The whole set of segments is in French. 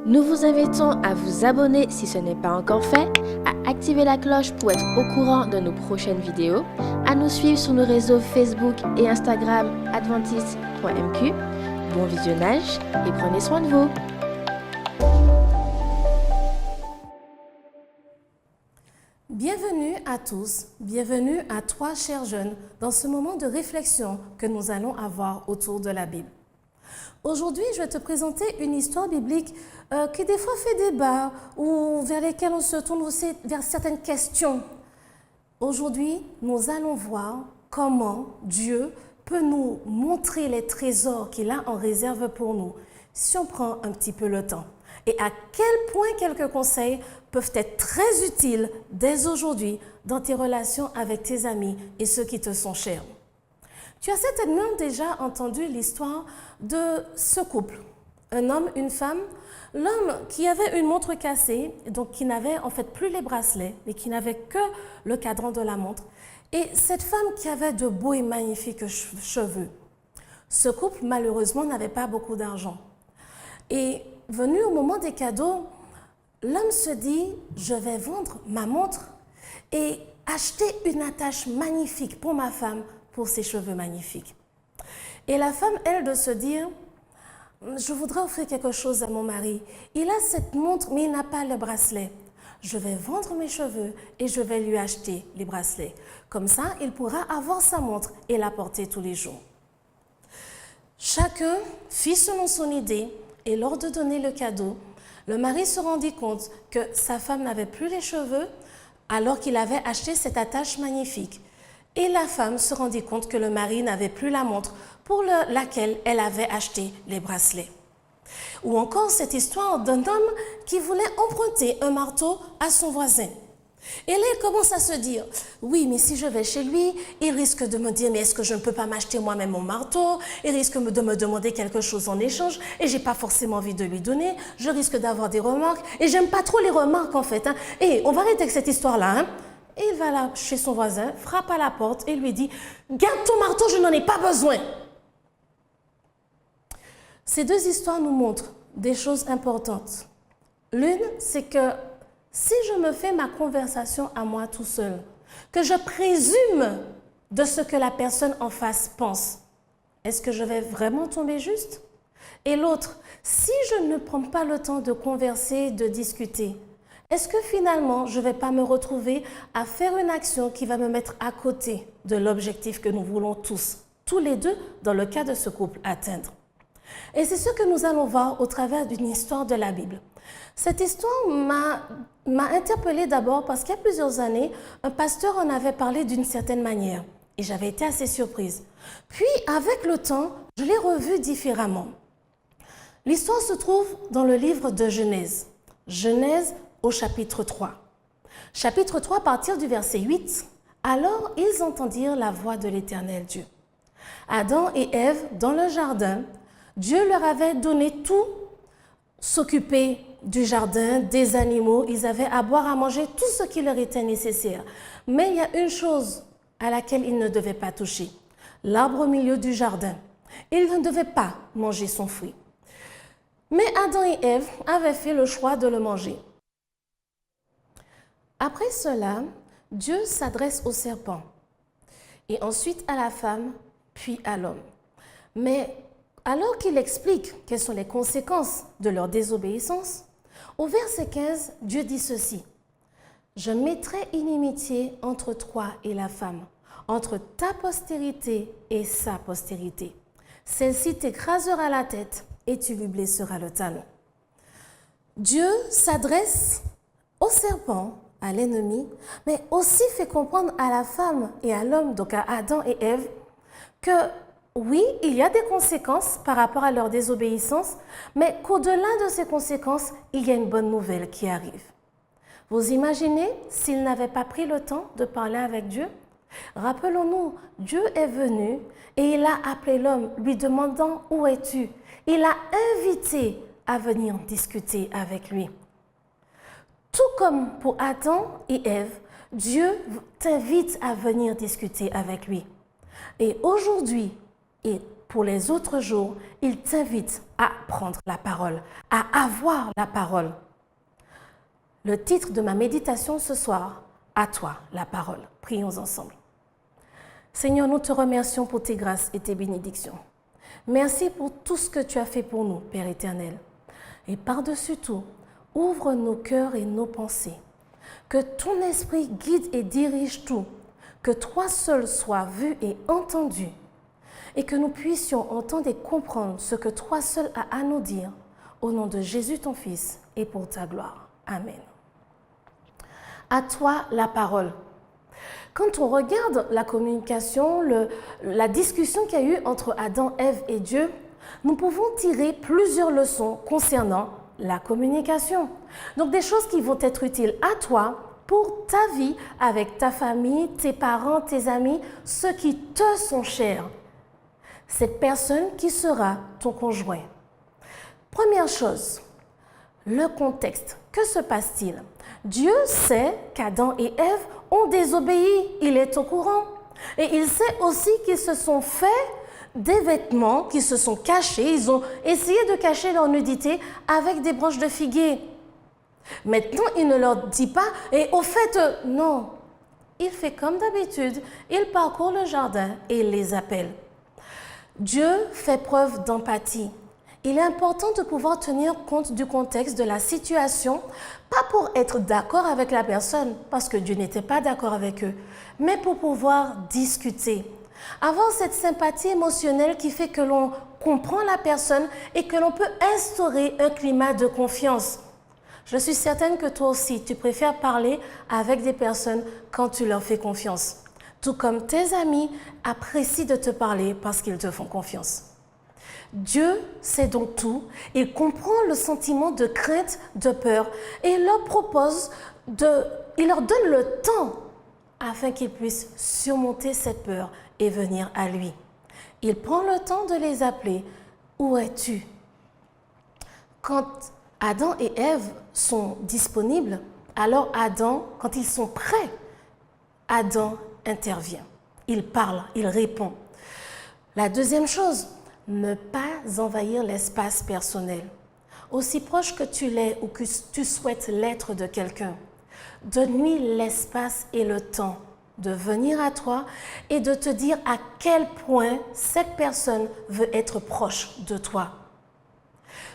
Nous vous invitons à vous abonner si ce n'est pas encore fait, à activer la cloche pour être au courant de nos prochaines vidéos, à nous suivre sur nos réseaux Facebook et Instagram adventiste.mq. Bon visionnage et prenez soin de vous. Bienvenue à tous, bienvenue à toi chers jeunes dans ce moment de réflexion que nous allons avoir autour de la Bible. Aujourd'hui, je vais te présenter une histoire biblique qui des fois fait débat ou vers lesquelles on se tourne aussi vers certaines questions. Aujourd'hui, nous allons voir comment Dieu peut nous montrer les trésors qu'il a en réserve pour nous si on prend un petit peu le temps. Et à quel point quelques conseils peuvent être très utiles dès aujourd'hui dans tes relations avec tes amis et ceux qui te sont chers. Tu as certainement déjà entendu l'histoire de ce couple, un homme, une femme. L'homme qui avait une montre cassée, donc qui n'avait en fait plus les bracelets, mais qui n'avait que le cadran de la montre. Et cette femme qui avait de beaux et magnifiques cheveux. Ce couple, malheureusement, n'avait pas beaucoup d'argent. Et venu au moment des cadeaux, l'homme se dit, je vais vendre ma montre et acheter une attache magnifique pour ma femme, pour ses cheveux magnifiques. Et la femme, elle, de se dire, je voudrais offrir quelque chose à mon mari. Il a cette montre, mais il n'a pas le bracelet. Je vais vendre mes cheveux et je vais lui acheter les bracelets. Comme ça, il pourra avoir sa montre et la porter tous les jours. Chacun fit selon son idée et lors de donner le cadeau, le mari se rendit compte que sa femme n'avait plus les cheveux alors qu'il avait acheté cette attache magnifique. Et la femme se rendit compte que le mari n'avait plus la montre pour laquelle elle avait acheté les bracelets. Ou encore cette histoire d'un homme qui voulait emprunter un marteau à son voisin. Et là, il commence à se dire, oui, mais si je vais chez lui, il risque de me dire, mais est-ce que je ne peux pas m'acheter moi-même mon marteau? Il risque de me demander quelque chose en échange et j'ai pas forcément envie de lui donner. Je risque d'avoir des remarques et j'aime pas trop les remarques en fait. Et on va arrêter avec cette histoire-là. Et il va là chez son voisin, frappe à la porte et lui dit « Garde ton marteau, je n'en ai pas besoin !» Ces deux histoires nous montrent des choses importantes. L'une, c'est que si je me fais ma conversation à moi tout seul, que je présume de ce que la personne en face pense, est-ce que je vais vraiment tomber juste? Et l'autre, si je ne prends pas le temps de converser, de discuter, est-ce que finalement, je ne vais pas me retrouver à faire une action qui va me mettre à côté de l'objectif que nous voulons tous les deux, dans le cas de ce couple, atteindre? Et c'est ce que nous allons voir au travers d'une histoire de la Bible. Cette histoire m'a interpellée d'abord parce qu'il y a plusieurs années, un pasteur en avait parlé d'une certaine manière et j'avais été assez surprise. Puis, avec le temps, je l'ai revue différemment. L'histoire se trouve dans le livre de Genèse. Genèse au chapitre 3. Chapitre 3, à partir du verset 8. Alors ils entendirent la voix de l'Éternel Dieu. Adam et Ève, dans le jardin, Dieu leur avait donné tout, s'occuper du jardin, des animaux. Ils avaient à boire, à manger, tout ce qui leur était nécessaire. Mais il y a une chose à laquelle ils ne devaient pas toucher. L'arbre au milieu du jardin. Ils ne devaient pas manger son fruit. Mais Adam et Ève avaient fait le choix de le manger. Après cela, Dieu s'adresse au serpent et ensuite à la femme, puis à l'homme. Mais alors qu'il explique quelles sont les conséquences de leur désobéissance, au verset 15, Dieu dit ceci. « Je mettrai inimitié entre toi et la femme, entre ta postérité et sa postérité. Celle-ci t'écrasera la tête et tu lui blesseras le talon. » Dieu s'adresse au serpent, à l'ennemi, mais aussi fait comprendre à la femme et à l'homme, donc à Adam et Ève, que oui, il y a des conséquences par rapport à leur désobéissance, mais qu'au-delà de ces conséquences, il y a une bonne nouvelle qui arrive. Vous imaginez s'ils n'avaient pas pris le temps de parler avec Dieu? Rappelons-nous, Dieu est venu et il a appelé l'homme, lui demandant « Où es-tu » Il l'a invité à venir discuter avec lui. Tout comme pour Adam et Ève, Dieu t'invite à venir discuter avec lui. Et aujourd'hui, et pour les autres jours, il t'invite à prendre la parole, à avoir la parole. Le titre de ma méditation ce soir, à toi la parole. Prions ensemble. Seigneur, nous te remercions pour tes grâces et tes bénédictions. Merci pour tout ce que tu as fait pour nous, Père éternel. Et par-dessus tout, ouvre nos cœurs et nos pensées. Que ton esprit guide et dirige tout. Que toi seul sois vu et entendu. Et que nous puissions entendre et comprendre ce que toi seul as à nous dire. Au nom de Jésus ton Fils et pour ta gloire. Amen. À toi la parole. Quand on regarde la communication, la discussion qu'il y a eu entre Adam, Ève et Dieu, nous pouvons tirer plusieurs leçons concernant la communication. Donc des choses qui vont être utiles à toi pour ta vie avec ta famille, tes parents, tes amis, ceux qui te sont chers. Cette personne qui sera ton conjoint. Première chose, le contexte. Que se passe-t-il? Dieu sait qu'Adam et Ève ont désobéi, il est au courant. Et il sait aussi qu'ils se sont fait des vêtements, qu'ils se sont cachés, ils ont essayé de cacher leur nudité avec des branches de figuier. Maintenant, il ne leur dit pas, et au fait, non. Il fait comme d'habitude, il parcourt le jardin et il les appelle. Dieu fait preuve d'empathie. Il est important de pouvoir tenir compte du contexte de la situation, pas pour être d'accord avec la personne, parce que Dieu n'était pas d'accord avec eux, mais pour pouvoir discuter. Avoir cette sympathie émotionnelle qui fait que l'on comprend la personne et que l'on peut instaurer un climat de confiance. Je suis certaine que toi aussi, tu préfères parler avec des personnes quand tu leur fais confiance. Tout comme tes amis apprécient de te parler parce qu'ils te font confiance. Dieu sait donc tout, il comprend le sentiment de crainte, de peur et il leur donne le temps afin qu'ils puissent surmonter cette peur et venir à lui. Il prend le temps de les appeler. Où es-tu? Quand Adam et Ève sont disponibles, alors Adam, quand ils sont prêts, Adam intervient. Il parle, il répond. La deuxième chose, ne pas envahir l'espace personnel. Aussi proche que tu l'es ou que tu souhaites l'être de quelqu'un, donne-lui l'espace et le temps de venir à toi et de te dire à quel point cette personne veut être proche de toi.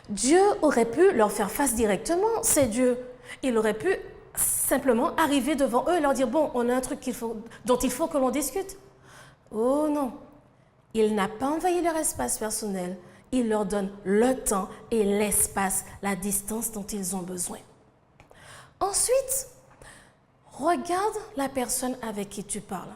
Dieu aurait pu leur faire face directement, c'est Dieu. Il aurait pu simplement arriver devant eux et leur dire « Bon, on a un truc dont il faut que l'on discute. » Oh non, il n'a pas envahi leur espace personnel, il leur donne le temps et l'espace, la distance dont ils ont besoin. Ensuite, regarde la personne avec qui tu parles.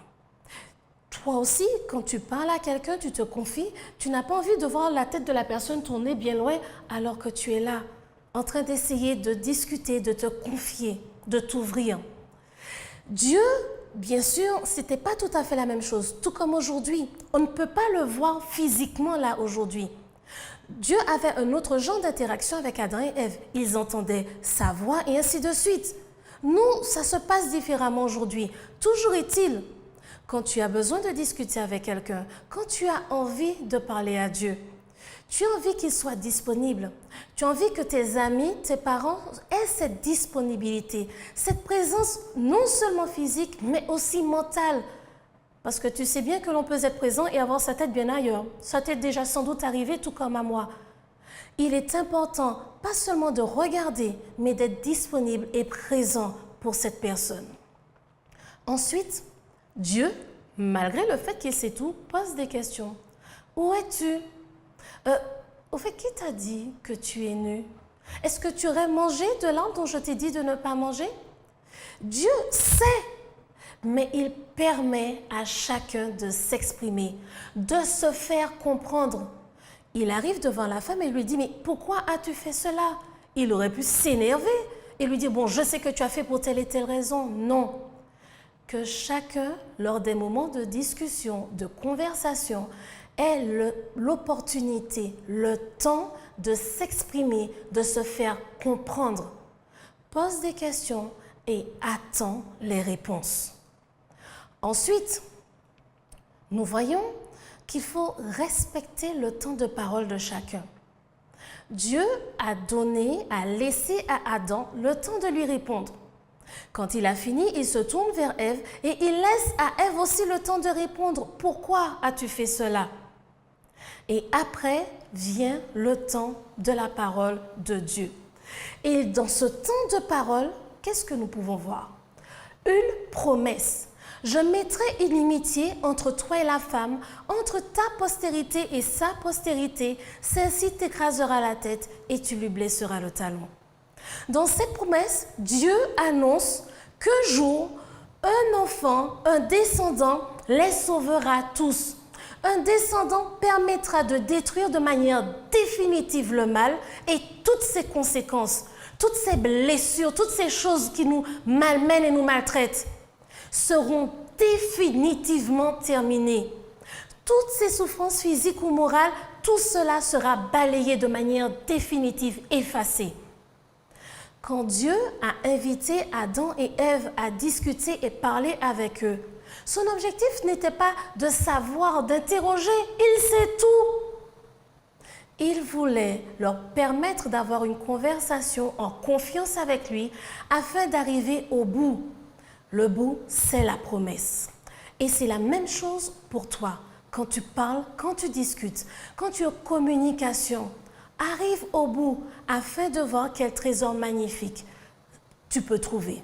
Toi aussi, quand tu parles à quelqu'un, tu te confies, tu n'as pas envie de voir la tête de la personne tourner bien loin alors que tu es là, en train d'essayer de discuter, de te confier, de t'ouvrir. Dieu, bien sûr, ce n'était pas tout à fait la même chose, tout comme aujourd'hui. On ne peut pas le voir physiquement là aujourd'hui. Dieu avait un autre genre d'interaction avec Adam et Ève. Ils entendaient sa voix et ainsi de suite. Nous, ça se passe différemment aujourd'hui. Toujours est-il, quand tu as besoin de discuter avec quelqu'un, quand tu as envie de parler à Dieu, tu as envie qu'il soit disponible. Tu as envie que tes amis, tes parents aient cette disponibilité, cette présence non seulement physique, mais aussi mentale. Parce que tu sais bien que l'on peut être présent et avoir sa tête bien ailleurs. Ça t'est déjà sans doute arrivé, tout comme à moi. Il est important, pas seulement de regarder, mais d'être disponible et présent pour cette personne. Ensuite, Dieu, malgré le fait qu'il sait tout, pose des questions. Où es-tu? Au fait, qui t'a dit que tu es nu? Est-ce que tu aurais mangé de l'arbre dont je t'ai dit de ne pas manger? Dieu sait, mais il permet à chacun de s'exprimer, de se faire comprendre. Il arrive devant la femme et lui dit « Mais pourquoi as-tu fait cela ?» Il aurait pu s'énerver et lui dire « Bon, je sais que tu as fait pour telle et telle raison. » Non. Que chacun, lors des moments de discussion, de conversation, ait l'opportunité, le temps de s'exprimer, de se faire comprendre. Pose des questions et attends les réponses. Ensuite, nous voyons qu'il faut respecter le temps de parole de chacun. Dieu a laissé à Adam le temps de lui répondre. Quand il a fini, il se tourne vers Ève et il laisse à Ève aussi le temps de répondre. Pourquoi as-tu fait cela? Et après vient le temps de la parole de Dieu. Et dans ce temps de parole, qu'est-ce que nous pouvons voir? Une promesse. Je mettrai une inimitié entre toi et la femme, entre ta postérité et sa postérité. Celle-ci t'écrasera la tête et tu lui blesseras le talon. Dans cette promesse, Dieu annonce qu'un jour, un enfant, un descendant, les sauvera tous. Un descendant permettra de détruire de manière définitive le mal et toutes ses conséquences, toutes ces blessures, toutes ces choses qui nous malmènent et nous maltraitent seront définitivement terminées. Toutes ces souffrances physiques ou morales, tout cela sera balayé de manière définitive, effacé. Quand Dieu a invité Adam et Ève à discuter et parler avec eux, son objectif n'était pas de savoir, d'interroger, il sait tout. Il voulait leur permettre d'avoir une conversation en confiance avec lui afin d'arriver au bout. Le bout, c'est la promesse. Et c'est la même chose pour toi. Quand tu parles, quand tu discutes, quand tu es en communication, arrive au bout afin de voir quel trésor magnifique tu peux trouver.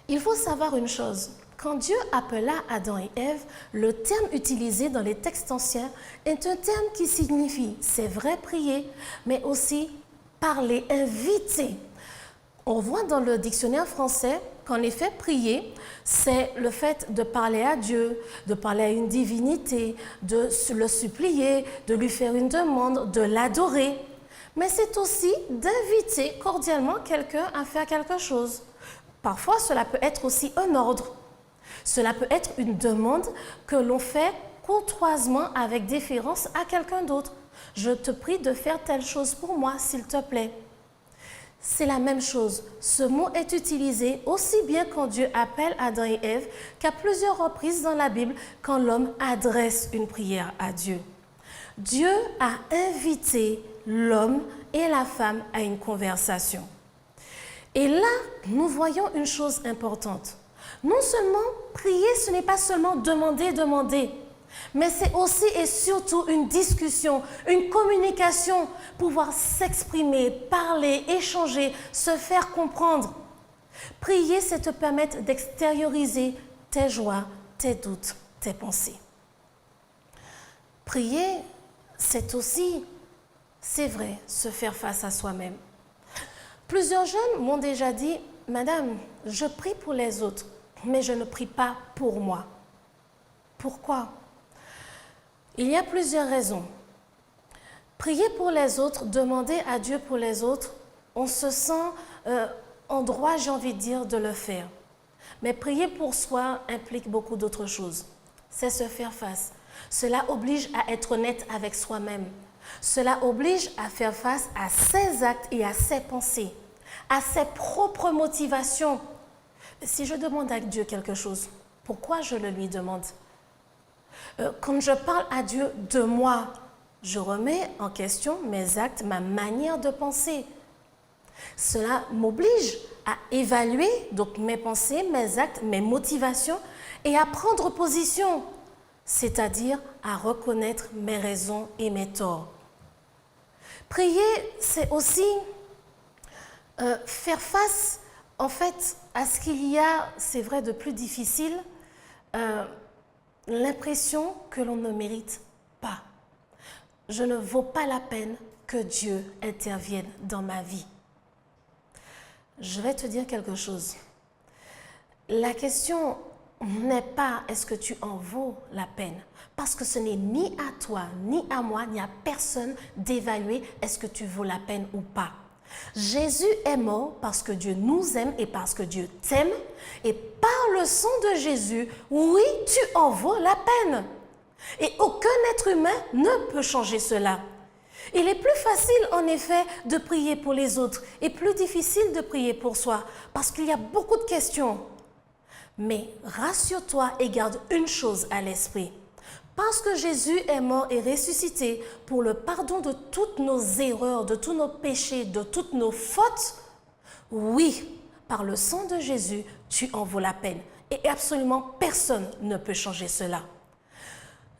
Il faut savoir une chose. Quand Dieu appela Adam et Ève, le terme utilisé dans les textes anciens est un terme qui signifie, c'est vrai, prier, mais aussi parler, inviter. On voit dans le dictionnaire français qu'en effet, prier, c'est le fait de parler à Dieu, de parler à une divinité, de le supplier, de lui faire une demande, de l'adorer. Mais c'est aussi d'inviter cordialement quelqu'un à faire quelque chose. Parfois, cela peut être aussi un ordre. Cela peut être une demande que l'on fait courtoisement avec déférence à quelqu'un d'autre. Je te prie de faire telle chose pour moi, s'il te plaît. C'est la même chose. Ce mot est utilisé aussi bien quand Dieu appelle Adam et Ève qu'à plusieurs reprises dans la Bible quand l'homme adresse une prière à Dieu. Dieu a invité l'homme et la femme à une conversation. Et là, nous voyons une chose importante. Non seulement prier, ce n'est pas seulement demander, mais c'est aussi et surtout une discussion, une communication, pouvoir s'exprimer, parler, échanger, se faire comprendre. Prier, c'est te permettre d'extérioriser tes joies, tes doutes, tes pensées. Prier, c'est aussi, c'est vrai, se faire face à soi-même. Plusieurs jeunes m'ont déjà dit, « Madame, je prie pour les autres, mais je ne prie pas pour moi. » Pourquoi? Il y a plusieurs raisons. Prier pour les autres, demander à Dieu pour les autres, on se sent en droit, j'ai envie de dire, de le faire. Mais prier pour soi implique beaucoup d'autres choses. C'est se faire face. Cela oblige à être honnête avec soi-même. Cela oblige à faire face à ses actes et à ses pensées, à ses propres motivations. Si je demande à Dieu quelque chose, pourquoi je le lui demande? Quand je parle à Dieu de moi, je remets en question mes actes, ma manière de penser. Cela m'oblige à évaluer donc mes pensées, mes actes, mes motivations et à prendre position, c'est-à-dire à reconnaître mes raisons et mes torts. Prier, c'est aussi faire face en fait à ce qu'il y a, c'est vrai, de plus difficile, l'impression que l'on ne mérite pas. Je ne vaux pas la peine que Dieu intervienne dans ma vie. Je vais te dire quelque chose. La question n'est pas est-ce que tu en vaux la peine, parce que ce n'est ni à toi, ni à moi, ni à personne d'évaluer est-ce que tu vaux la peine ou pas. Jésus est mort parce que Dieu nous aime et parce que Dieu t'aime. Et par le sang de Jésus, oui, tu en vaux la peine. Et aucun être humain ne peut changer cela. Il est plus facile, en effet, de prier pour les autres et plus difficile de prier pour soi parce qu'il y a beaucoup de questions. Mais rassure-toi et garde une chose à l'esprit. Parce que Jésus est mort et ressuscité pour le pardon de toutes nos erreurs, de tous nos péchés, de toutes nos fautes, oui, par le sang de Jésus, tu en vaux la peine. Et absolument personne ne peut changer cela.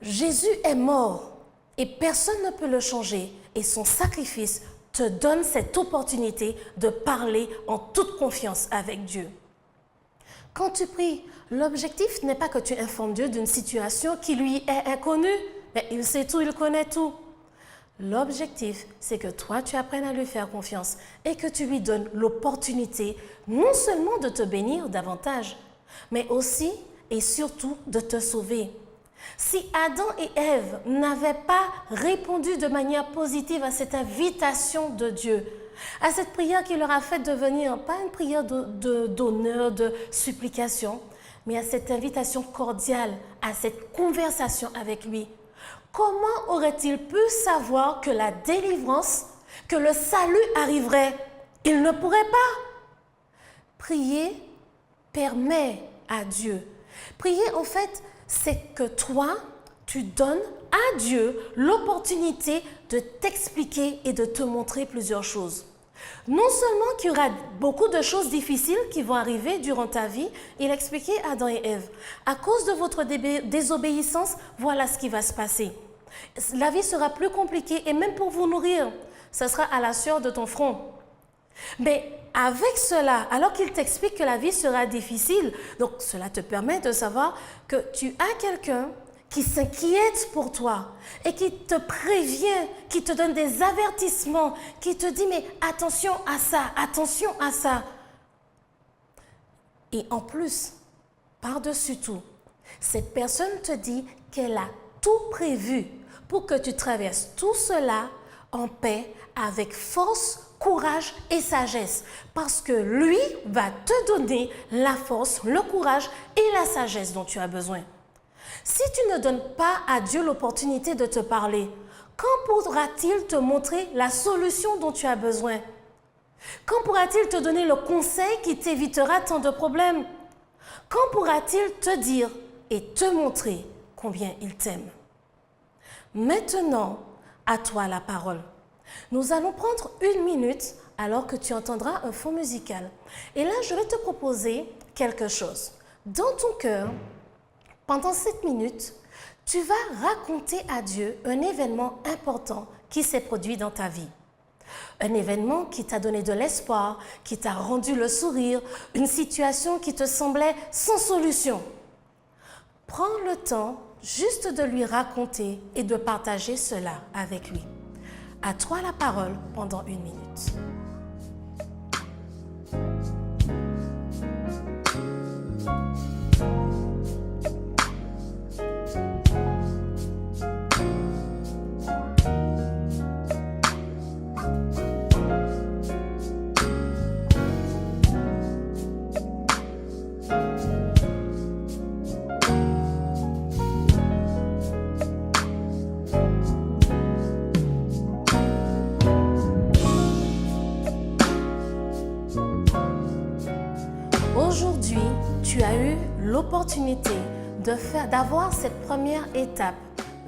Jésus est mort et personne ne peut le changer. Et son sacrifice te donne cette opportunité de parler en toute confiance avec Dieu. Quand tu pries, l'objectif n'est pas que tu informes Dieu d'une situation qui lui est inconnue. Mais il sait tout, il connaît tout. L'objectif, c'est que toi, tu apprennes à lui faire confiance et que tu lui donnes l'opportunité non seulement de te bénir davantage, mais aussi et surtout de te sauver. Si Adam et Ève n'avaient pas répondu de manière positive à cette invitation de Dieu, à cette prière qui leur a fait devenir, pas une prière d'honneur, de supplication, mais à cette invitation cordiale, à cette conversation avec lui, comment aurait-il pu savoir que la délivrance, que le salut arriverait? Il ne pourrait pas. Prier permet à Dieu. Prier, en fait, c'est que toi, tu donnes à Dieu l'opportunité de t'expliquer et de te montrer plusieurs choses. Non seulement qu'il y aura beaucoup de choses difficiles qui vont arriver durant ta vie, il expliquait à Adam et Ève, à cause de votre désobéissance, voilà ce qui va se passer. La vie sera plus compliquée et même pour vous nourrir, ce sera à la sueur de ton front. Mais avec cela, alors qu'il t'explique que la vie sera difficile, donc cela te permet de savoir que tu as quelqu'un qui s'inquiète pour toi et qui te prévient, qui te donne des avertissements, qui te dit mais attention à ça, attention à ça. Et en plus, par-dessus tout, cette personne te dit qu'elle a tout prévu pour que tu traverses tout cela en paix, avec force, courage et sagesse, parce que lui va te donner la force, le courage et la sagesse dont tu as besoin. Si tu ne donnes pas à Dieu l'opportunité de te parler, quand pourra-t-il te montrer la solution dont tu as besoin? Quand pourra-t-il te donner le conseil qui t'évitera tant de problèmes? Quand pourra-t-il te dire et te montrer combien il t'aime? Maintenant, à toi la parole. Nous allons prendre 1 minute alors que tu entendras un fond musical. Et là, je vais te proposer quelque chose. Dans ton cœur, pendant 7 minutes, tu vas raconter à Dieu un événement important qui s'est produit dans ta vie. Un événement qui t'a donné de l'espoir, qui t'a rendu le sourire, une situation qui te semblait sans solution. Prends le temps juste de lui raconter et de partager cela avec lui. À toi la parole pendant 1 minute. Aujourd'hui, tu as eu l'opportunité d'avoir cette première étape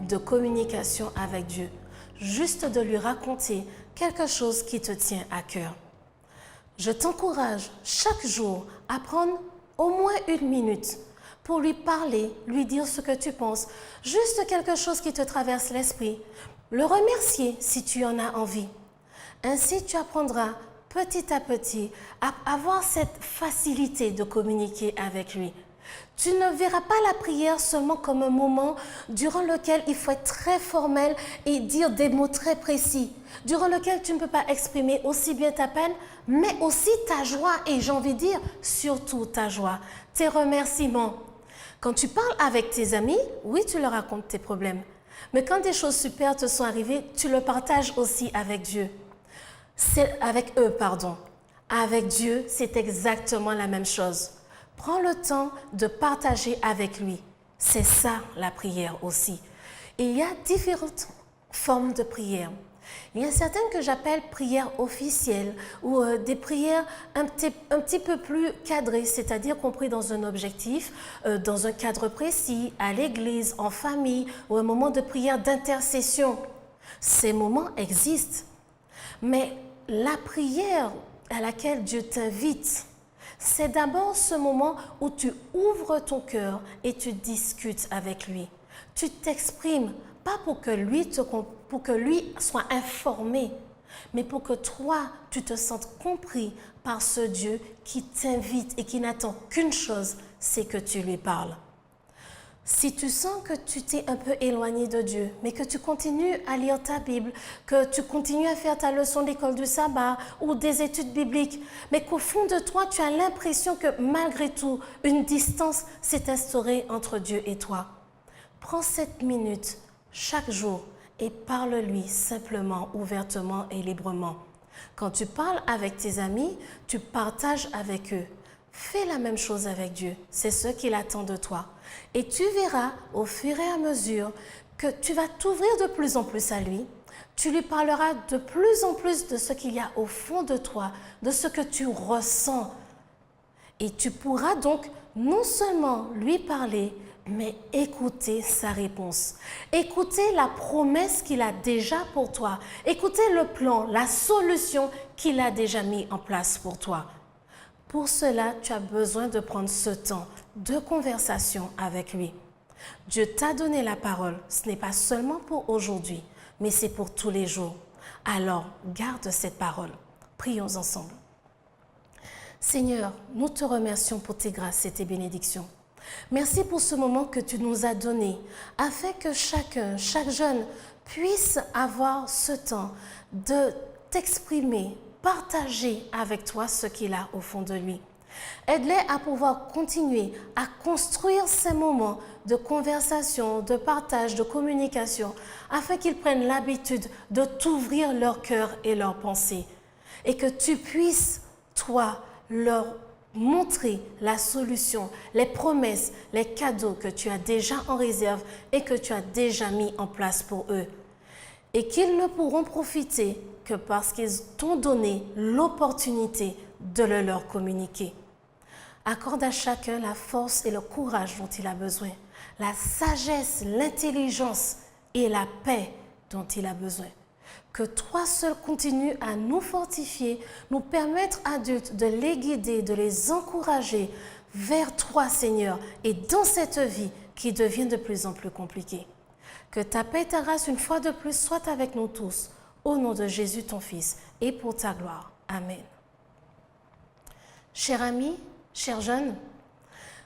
de communication avec Dieu, juste de lui raconter quelque chose qui te tient à cœur. Je t'encourage chaque jour à prendre au moins 1 minute pour lui parler, lui dire ce que tu penses, juste quelque chose qui te traverse l'esprit, le remercier si tu en as envie. Ainsi, tu apprendras petit à petit à avoir cette facilité de communiquer avec lui. Tu ne verras pas la prière seulement comme un moment durant lequel il faut être très formel et dire des mots très précis, durant lequel tu ne peux pas exprimer aussi bien ta peine, mais aussi ta joie et j'ai envie de dire surtout ta joie, tes remerciements. Quand tu parles avec tes amis, oui, tu leur racontes tes problèmes, mais quand des choses super te sont arrivées, tu le partages aussi avec Dieu. Avec eux. Avec Dieu, c'est exactement la même chose. Prends le temps de partager avec lui. C'est ça la prière aussi. Et il y a différentes formes de prière. Il y a certaines que j'appelle prières officielles ou des prières un petit peu plus cadrées, c'est-à-dire compris dans un objectif, dans un cadre précis, à l'église, en famille ou un moment de prière d'intercession. Ces moments existent, mais la prière à laquelle Dieu t'invite, c'est d'abord ce moment où tu ouvres ton cœur et tu discutes avec lui. Tu t'exprimes, pas pour que lui soit informé, mais pour que toi, tu te sentes compris par ce Dieu qui t'invite et qui n'attend qu'une chose, c'est que tu lui parles. Si tu sens que tu t'es un peu éloigné de Dieu, mais que tu continues à lire ta Bible, que tu continues à faire ta leçon d'école du sabbat ou des études bibliques, mais qu'au fond de toi, tu as l'impression que malgré tout, une distance s'est instaurée entre Dieu et toi, prends 7 minutes chaque jour et parle-lui simplement, ouvertement et librement. Quand tu parles avec tes amis, tu partages avec eux. Fais la même chose avec Dieu, c'est ce qu'il attend de toi. Et tu verras au fur et à mesure que tu vas t'ouvrir de plus en plus à lui. Tu lui parleras de plus en plus de ce qu'il y a au fond de toi, de ce que tu ressens. Et tu pourras donc non seulement lui parler, mais écouter sa réponse. Écouter la promesse qu'il a déjà pour toi. Écouter le plan, la solution qu'il a déjà mis en place pour toi. Pour cela, tu as besoin de prendre ce temps de conversation avec lui. Dieu t'a donné la parole. Ce n'est pas seulement pour aujourd'hui, mais c'est pour tous les jours. Alors, garde cette parole. Prions ensemble. Seigneur, nous te remercions pour tes grâces et tes bénédictions. Merci pour ce moment que tu nous as donné, afin que chacun, chaque jeune puisse avoir ce temps de t'exprimer, partager avec toi ce qu'il a au fond de lui. Aide-les à pouvoir continuer à construire ces moments de conversation, de partage, de communication, afin qu'ils prennent l'habitude de t'ouvrir leur cœur et leurs pensées. Et que tu puisses, toi, leur montrer la solution, les promesses, les cadeaux que tu as déjà en réserve et que tu as déjà mis en place pour eux. Et qu'ils ne pourront profiter que parce qu'ils t'ont donné l'opportunité de le leur communiquer. Accorde à chacun la force et le courage dont il a besoin, la sagesse, l'intelligence et la paix dont il a besoin. Que toi seul continue à nous fortifier, nous permettre adultes de les guider, de les encourager vers toi, Seigneur, et dans cette vie qui devient de plus en plus compliquée. Que ta paix et ta grâce, une fois de plus, soient avec nous tous, au nom de Jésus, ton Fils, et pour ta gloire. Amen. Cher ami, cher jeune,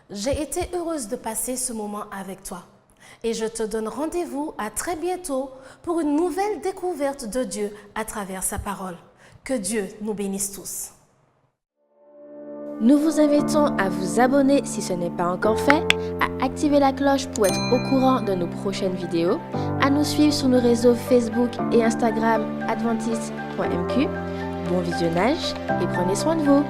j'ai été heureuse de passer ce moment avec toi. Et je te donne rendez-vous à très bientôt pour une nouvelle découverte de Dieu à travers sa parole. Que Dieu nous bénisse tous. Nous vous invitons à vous abonner si ce n'est pas encore fait, à activer la cloche pour être au courant de nos prochaines vidéos, à nous suivre sur nos réseaux Facebook et Instagram adventiste.mq. Bon visionnage et prenez soin de vous.